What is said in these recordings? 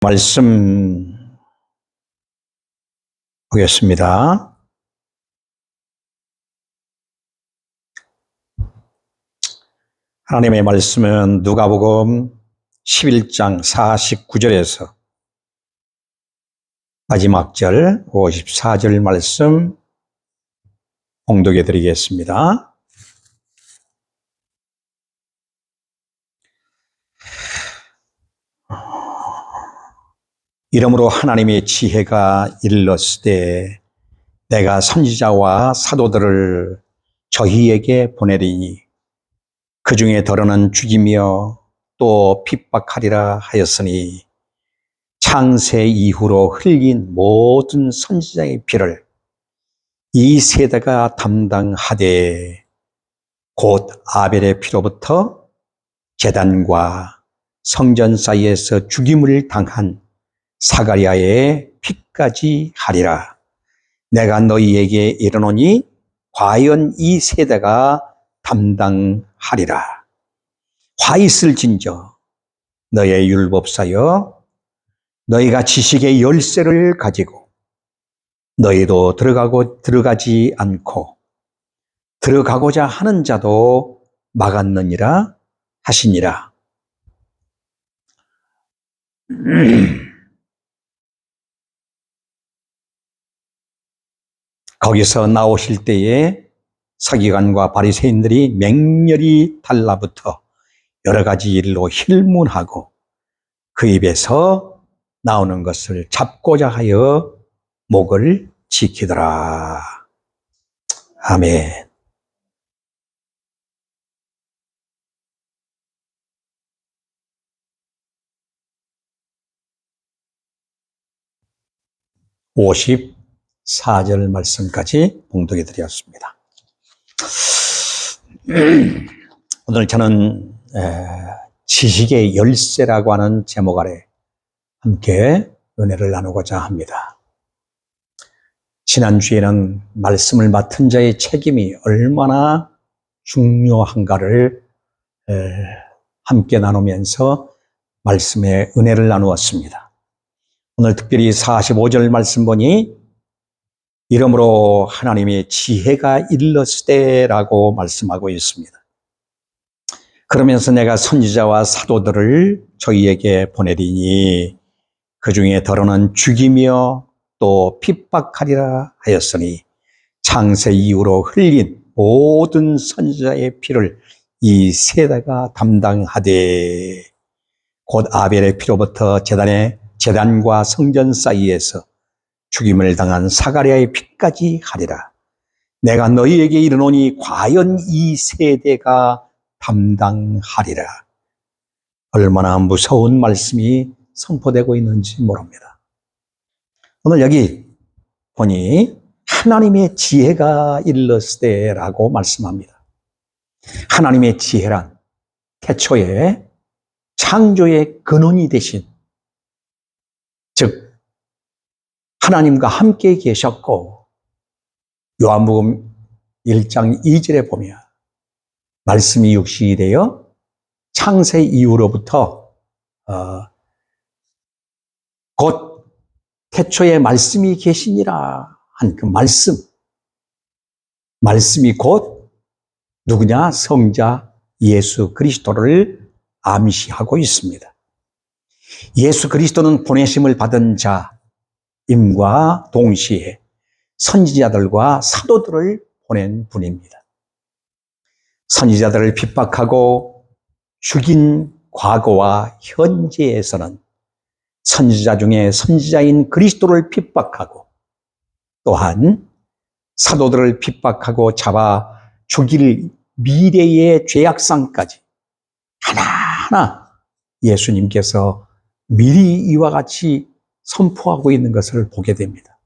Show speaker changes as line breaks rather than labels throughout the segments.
말씀 보겠습니다. 하나님의 말씀은 누가복음 11장 49절에서 마지막 절 54절 말씀 봉독해 드리겠습니다. 이러므로 하나님의 지혜가 일렀으되 내가 선지자와 사도들을 저희에게 보내리니 그 중에 더러는 죽이며 또 핍박하리라 하였으니 창세 이후로 흘린 모든 선지자의 피를 이 세대가 담당하되 곧 아벨의 피로부터 제단과 성전 사이에서 죽임을 당한 사가랴의 피까지 하리라. 내가 너희에게 이르노니 과연 이 세대가 담당하리라. 화 있을진저 너의 율법사여 너희가 지식의 열쇠를 가지고 너희도 들어가지 않고 들어가고자 하는 자도 막았느니라 하시니라. 거기서 나오실 때에 서기관과 바리새인들이 맹렬히 달라붙어 여러 가지 일로 힐문하고 그 입에서 나오는 것을 잡고자 하여 목을 지키더라. 아멘. (54절) 말씀까지 봉독해 드렸습니다. 오늘 저는 지식의 열쇠라고 하는 제목 아래 함께 은혜를 나누고자 합니다. 지난주에는 말씀을 맡은 자의 책임이 얼마나 중요한가를 함께 나누면서 말씀의 은혜를 나누었습니다. 오늘 특별히 45절 말씀 보니 이러므로 하나님의 지혜가 일렀으되라고 말씀하고 있습니다. 그러면서 내가 선지자와 사도들을 저희에게 보내리니 그 중에 더러는 죽이며 또 핍박하리라 하였으니 창세 이후로 흘린 모든 선지자의 피를 이 세대가 담당하되 곧 아벨의 피로부터 제단과 성전 사이에서 죽임을 당한 사가랴의 피까지 하리라. 내가 너희에게 이르노니 과연 이 세대가 담당하리라. 얼마나 무서운 말씀이 선포되고 있는지 모릅니다. 오늘 여기 보니 하나님의 지혜가 일렀으되라고 말씀합니다. 하나님의 지혜란 태초에 창조의 근원이 되신, 즉 하나님과 함께 계셨고, 요한복음 1장 2절에 보면 말씀이 육신이 되어 창세 이후로부터 곧 태초에 말씀이 계시니라 한 그 말씀이 곧 누구냐? 성자 예수 그리스도를 암시하고 있습니다. 예수 그리스도는 보내심을 받은 자임과 동시에 선지자들과 사도들을 보낸 분입니다. 선지자들을 핍박하고 죽인 과거와 현재에서는 선지자 중에 선지자인 그리스도를 핍박하고 또한 사도들을 핍박하고 잡아 죽일 미래의 죄악상까지 하나하나 예수님께서 미리 이와 같이 선포하고 있는 것을 보게 됩니다.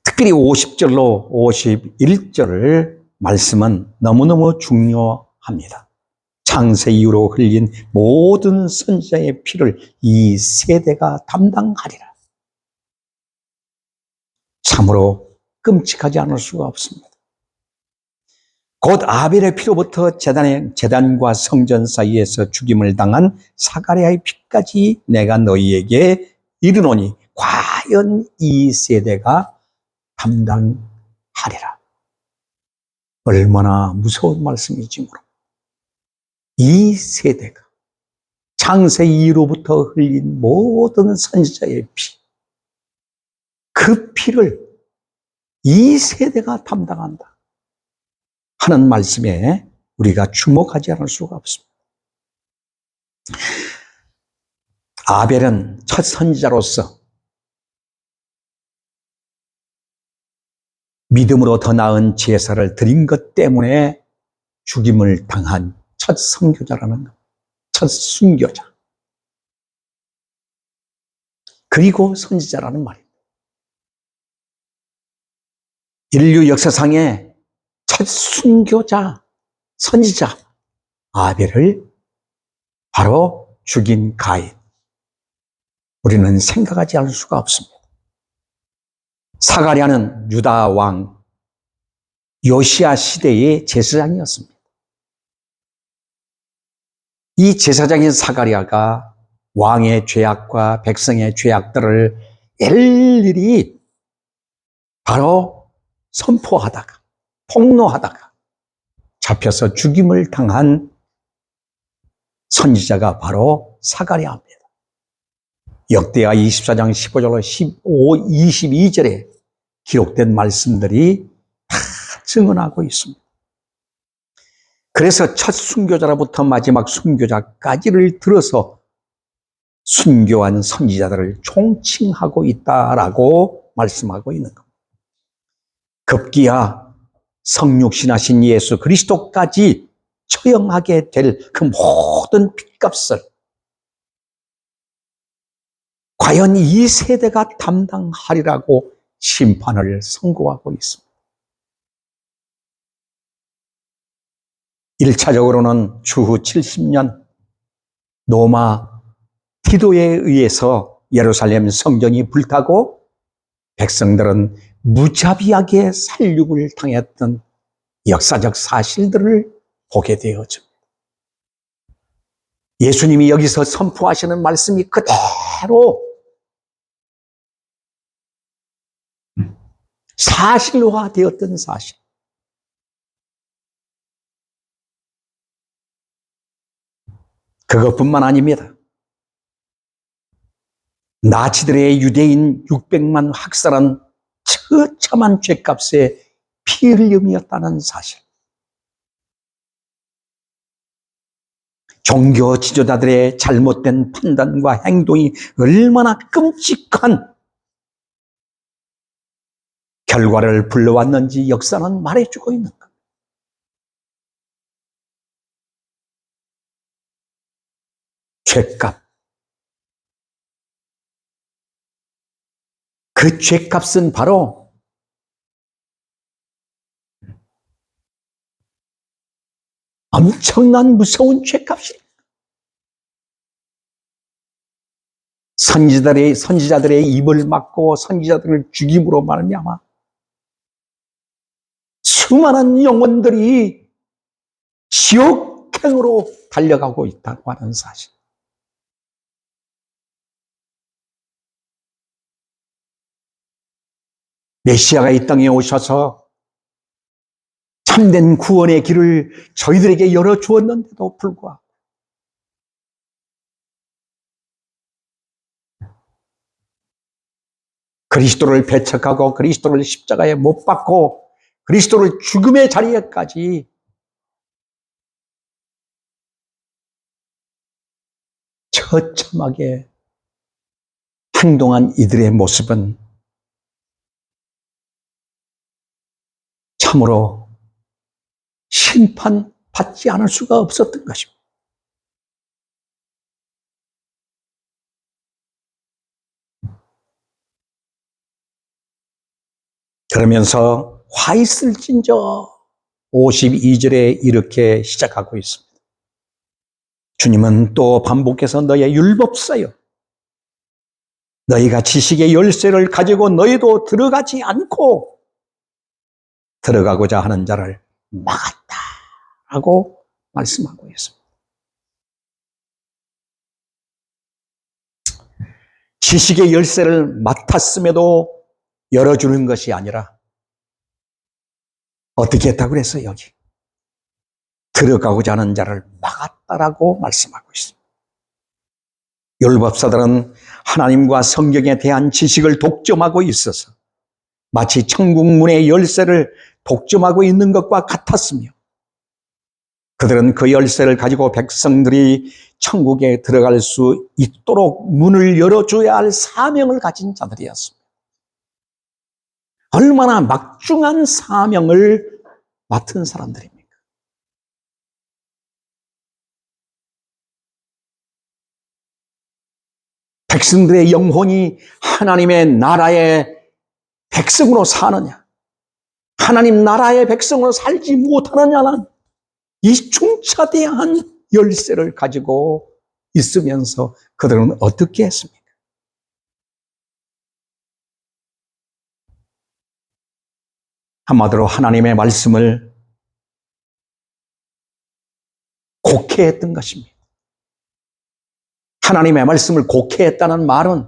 특별히 50절로 51절 말씀은 너무너무 중요합니다. 창세 이후로 흘린 모든 선지자의 피를 이 세대가 담당하리라. 참으로 끔찍하지 않을 수가 없습니다. 곧 아벨의 피로부터 제단과 성전 사이에서 죽임을 당한 사가랴의 피까지 내가 너희에게 이르노니 과연 이 세대가 담당하리라. 얼마나 무서운 말씀이지 모릅니다. 이 세대가 창세 이후로부터 흘린 모든 선지자의 피, 그 피를 이 세대가 담당한다 하는 말씀에 우리가 주목하지 않을 수가 없습니다. 아벨은 첫 선지자로서 믿음으로 더 나은 제사를 드린 것 때문에 죽임을 당한 첫 선교자라는 것, 첫 순교자. 그리고 선지자라는 말입니다. 인류 역사상의 첫 순교자, 선지자 아벨을 바로 죽인 가인. 우리는 생각하지 않을 수가 없습니다. 사가랴는 유다 왕 요시야 시대의 제사장이었습니다. 이 제사장인 사가랴가 왕의 죄악과 백성의 죄악들을 일일이 바로 선포하다가 폭로하다가 잡혀서 죽임을 당한 선지자가 바로 사가랴입니다. 역대하 24장 15절로 22절에 기록된 말씀들이 다 증언하고 있습니다. 그래서 첫 순교자로부터 마지막 순교자까지를 들어서 순교한 선지자들을 총칭하고 있다라고 말씀하고 있는 겁니다. 급기야 성육신하신 예수 그리스도까지 처형하게 될 그 모든 핏값을 과연 이 세대가 담당하리라고 심판을 선고하고 있습니다. 1차적으로는 주후 70년 로마 티도에 의해서 예루살렘 성전이 불타고 백성들은 무자비하게 살육을 당했던 역사적 사실들을 보게 되어집니다. 예수님이 여기서 선포하시는 말씀이 그대로 사실화되었던 사실. 그것뿐만 아닙니다. 나치들의 유대인 600만 학살한 처참한 죄값의 피 흘림이었다는 사실. 종교 지도자들의 잘못된 판단과 행동이 얼마나 끔찍한 결과를 불러왔는지 역사는 말해주고 있는 것. 죄값. 그 죄값은 바로 엄청난 무서운 죄값입니다. 선지자들의 입을 막고 선지자들을 죽임으로 말미암아 수많은 영혼들이 지옥행으로 달려가고 있다고 하는 사실. 메시아가 이 땅에 오셔서 참된 구원의 길을 저희들에게 열어주었는데도 불구하고 그리스도를 배척하고 그리스도를 십자가에 못 박고 그리스도를 죽음의 자리에까지 처참하게 행동한 이들의 모습은 참으로 심판받지 않을 수가 없었던 것입니다. 그러면서 화 있을진저 52절에 이렇게 시작하고 있습니다. 주님은 또 반복해서 너의 율법사여 너희가 지식의 열쇠를 가지고 너희도 들어가지 않고 들어가고자 하는 자를 막았다. 라고 말씀하고 있습니다. 지식의 열쇠를 맡았음에도 열어주는 것이 아니라 어떻게 했다고 그랬어요? 여기 들어가고자 하는 자를 막았다라고 말씀하고 있습니다. 율법사들은 하나님과 성경에 대한 지식을 독점하고 있어서 마치 천국 문의 열쇠를 독점하고 있는 것과 같았으며, 그들은 그 열쇠를 가지고 백성들이 천국에 들어갈 수 있도록 문을 열어줘야 할 사명을 가진 자들이었습니다. 얼마나 막중한 사명을 맡은 사람들입니까? 백성들의 영혼이 하나님의 나라의 백성으로 사느냐, 하나님 나라의 백성으로 살지 못하느냐는 이 중차대한 열쇠를 가지고 있으면서 그들은 어떻게 했습니까? 한마디로 하나님의 말씀을 곡해했던 것입니다. 하나님의 말씀을 곡해했다는 말은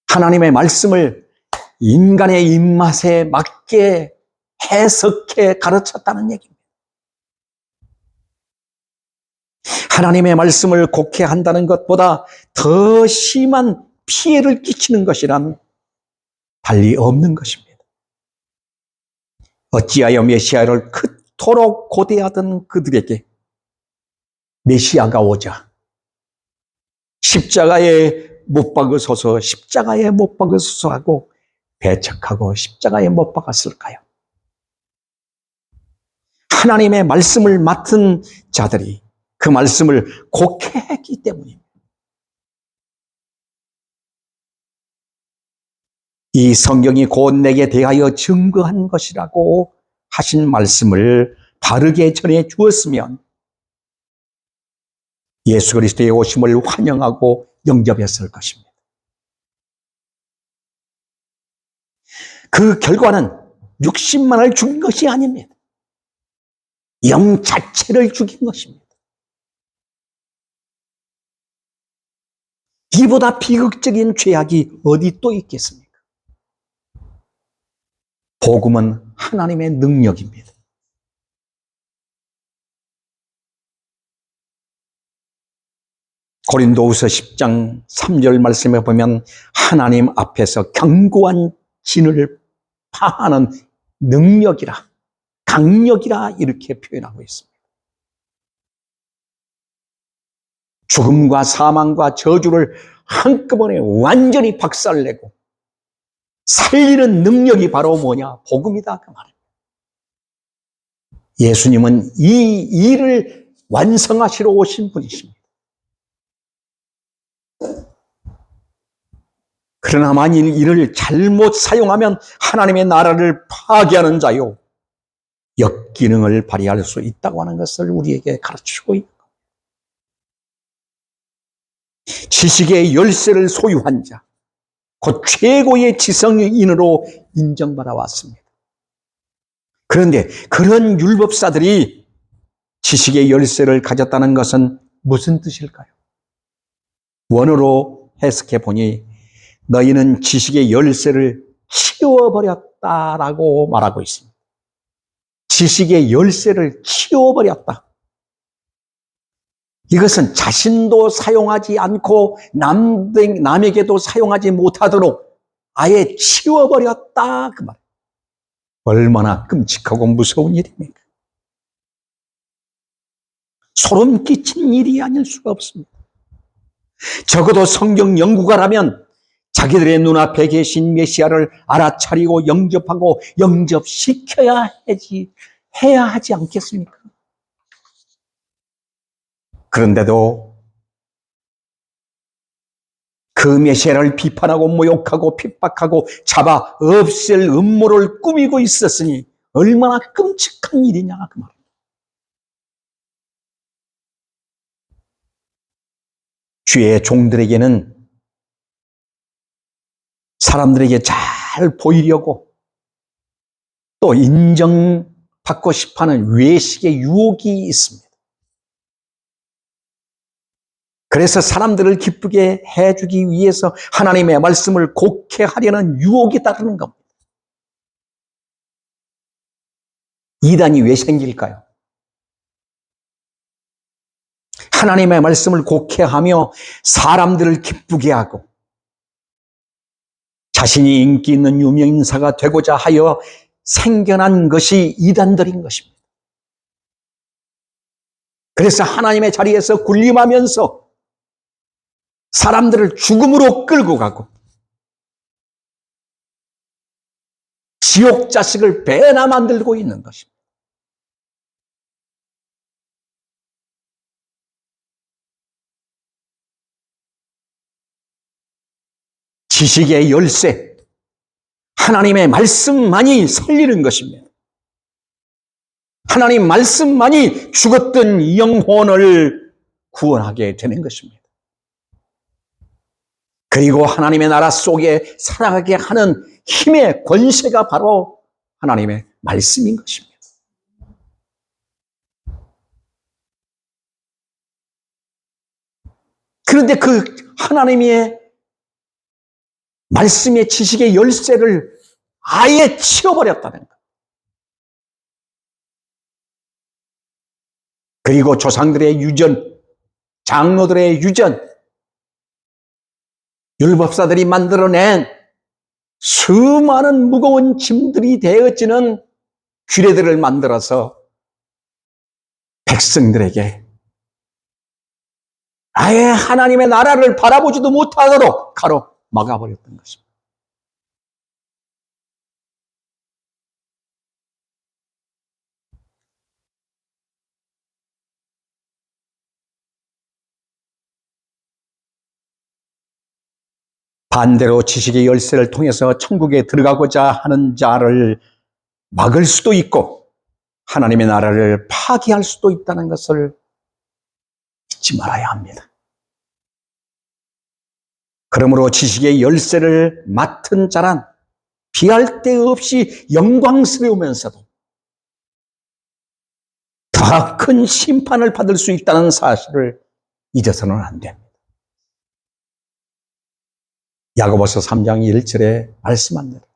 하나님의 말씀을 인간의 입맛에 맞게 해석해 가르쳤다는 얘기입니다. 하나님의 말씀을 곡해한다는 것보다 더 심한 피해를 끼치는 것이란 달리 없는 것입니다. 어찌하여 메시아를 그토록 고대하던 그들에게 메시아가 오자 십자가에 못 박으소서, 십자가에 못 박으소서 하고 배척하고 십자가에 못 박았을까요? 하나님의 말씀을 맡은 자들이 그 말씀을 곡해했기 때문입니다. 이 성경이 곧 내게 대하여 증거한 것이라고 하신 말씀을 바르게 전해 주었으면 예수 그리스도의 오심을 환영하고 영접했을 것입니다. 그 결과는 60만을 죽인 것이 아닙니다. 영 자체를 죽인 것입니다. 이보다 비극적인 죄악이 어디 또 있겠습니까? 복음은 하나님의 능력입니다. 고린도후서 10장 3절 말씀에 보면 하나님 앞에서 견고한 진을 파하는 능력이라, 강력이라 이렇게 표현하고 있습니다. 죽음과 사망과 저주를 한꺼번에 완전히 박살내고 살리는 능력이 바로 뭐냐? 복음이다 그 말입니다. 예수님은 이 일을 완성하시러 오신 분이십니다. 그러나 만일 이를 잘못 사용하면 하나님의 나라를 파괴하는 자요, 역기능을 발휘할 수 있다고 하는 것을 우리에게 가르치고 있는 겁니다. 지식의 열쇠를 소유한 자, 곧 최고의 지성인으로 인정받아 왔습니다. 그런데 그런 율법사들이 지식의 열쇠를 가졌다는 것은 무슨 뜻일까요? 원어로 해석해 보니 너희는 지식의 열쇠를 치워버렸다라고 말하고 있습니다. 지식의 열쇠를 치워버렸다. 이것은 자신도 사용하지 않고 남에게도 사용하지 못하도록 아예 치워버렸다 그 말. 얼마나 끔찍하고 무서운 일입니까? 소름 끼친 일이 아닐 수가 없습니다. 적어도 성경 연구가라면 자기들의 눈앞에 계신 메시아를 알아차리고 영접하고 영접시켜야 해야 하지 않겠습니까? 그런데도 그 메시아를 비판하고 모욕하고 핍박하고 잡아 없앨 음모를 꾸미고 있었으니 얼마나 끔찍한 일이냐 그 말입니다. 주의 종들에게는 사람들에게 잘 보이려고 또 인정받으려고 받고 싶어하는 외식의 유혹이 있습니다. 그래서 사람들을 기쁘게 해주기 위해서 하나님의 말씀을 곡해하려는 유혹이 따르는 겁니다. 이단이 왜 생길까요? 하나님의 말씀을 곡해하며 사람들을 기쁘게 하고 자신이 인기 있는 유명인사가 되고자 하여 생겨난 것이 이단들인 것입니다. 그래서 하나님의 자리에서 군림하면서 사람들을 죽음으로 끌고 가고 지옥 자식을 배나 만들고 있는 것입니다. 지식의 열쇠, 하나님의 말씀만이 살리는 것입니다. 하나님 말씀만이 죽었던 영혼을 구원하게 되는 것입니다. 그리고 하나님의 나라 속에 살아가게 하는 힘의 권세가 바로 하나님의 말씀인 것입니다. 그런데 그 하나님의 말씀의 지식의 열쇠를 아예 치워버렸다는 것. 그리고 조상들의 유전, 장로들의 유전, 율법사들이 만들어낸 수많은 무거운 짐들이 되어지는 규례들을 만들어서 백성들에게 아예 하나님의 나라를 바라보지도 못하도록 가로막아버렸던 것입니다. 반대로 지식의 열쇠를 통해서 천국에 들어가고자 하는 자를 막을 수도 있고 하나님의 나라를 파기할 수도 있다는 것을 잊지 말아야 합니다. 그러므로 지식의 열쇠를 맡은 자란 비할 데 없이 영광스러우면서도 더 큰 심판을 받을 수 있다는 사실을 잊어서는 안 됩니다. 야고보서 3장 1절에 말씀합니다.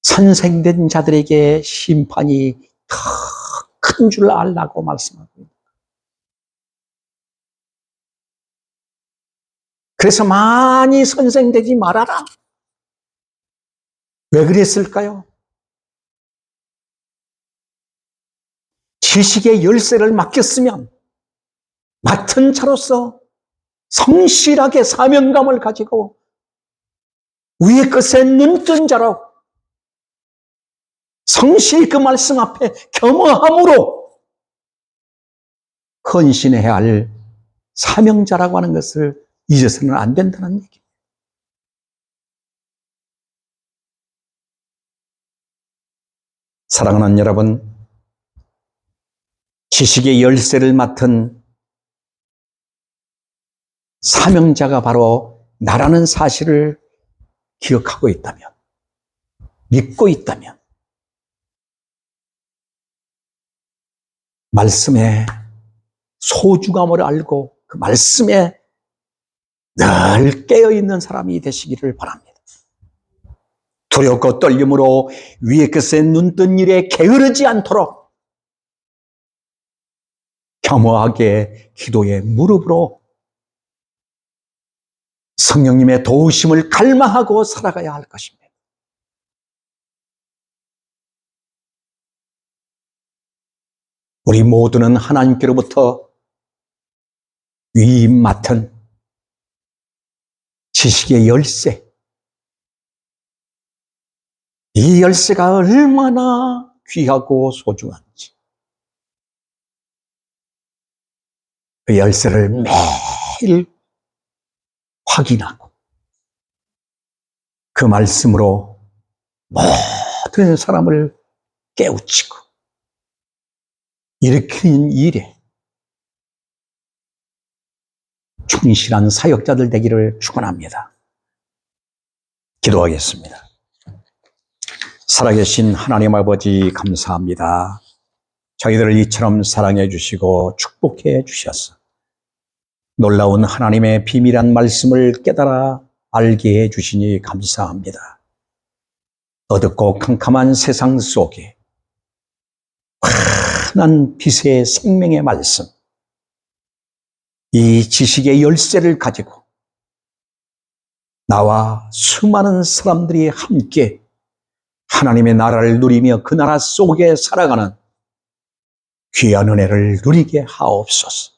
선생된 자들에게 심판이 더 큰 줄 알라고 말씀합니다. 그래서 많이 선생되지 말아라. 왜 그랬을까요? 지식의 열쇠를 맡겼으면 맡은 자로서 성실하게 사명감을 가지고 위의 것에 눈뜬 자로 성실히 그 말씀 앞에 겸허함으로 헌신해야 할 사명자라고 하는 것을 잊어서는 안 된다는 얘기입니다. 사랑하는 여러분, 지식의 열쇠를 맡은 사명자가 바로 나라는 사실을 기억하고 있다면, 믿고 있다면, 말씀의 소중함을 알고 그 말씀에 늘 깨어있는 사람이 되시기를 바랍니다. 두렵고 떨림으로 위의 것에 눈뜬 일에 게으르지 않도록 겸허하게 기도의 무릎으로 성령님의 도우심을 갈망하고 살아가야 할 것입니다. 우리 모두는 하나님께로부터 위임 맡은 지식의 열쇠, 이 열쇠가 얼마나 귀하고 소중한지 그 열쇠를 매일 확인하고 그 말씀으로 모든 사람을 깨우치고 일으키는 일에 충실한 사역자들 되기를 축원합니다. 기도하겠습니다. 살아계신 하나님 아버지 감사합니다. 저희들을 이처럼 사랑해 주시고 축복해 주셔서 놀라운 하나님의 비밀한 말씀을 깨달아 알게 해 주시니 감사합니다. 어둡고 캄캄한 세상 속에 환한 빛의 생명의 말씀, 이 지식의 열쇠를 가지고 나와 수많은 사람들이 함께 하나님의 나라를 누리며 그 나라 속에 살아가는 귀한 은혜를 누리게 하옵소서.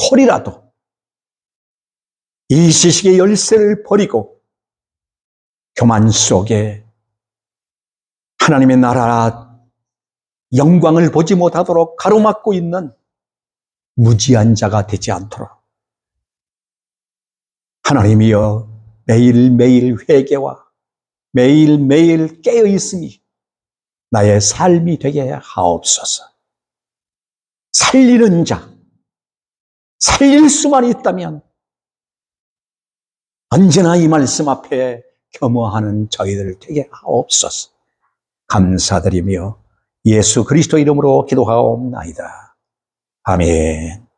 혹이라도 이 지식의 열쇠를 버리고 교만 속에 하나님의 나라 영광을 보지 못하도록 가로막고 있는 무지한 자가 되지 않도록 하나님이여 매일매일 회개와 매일매일 깨어있음이 나의 삶이 되게 하옵소서. 살리는 자, 살릴 수만 있다면 언제나 이 말씀 앞에 겸허하는 저희들 되게 하옵소서. 감사드리며 예수 그리스도 이름으로 기도하옵나이다. 아멘.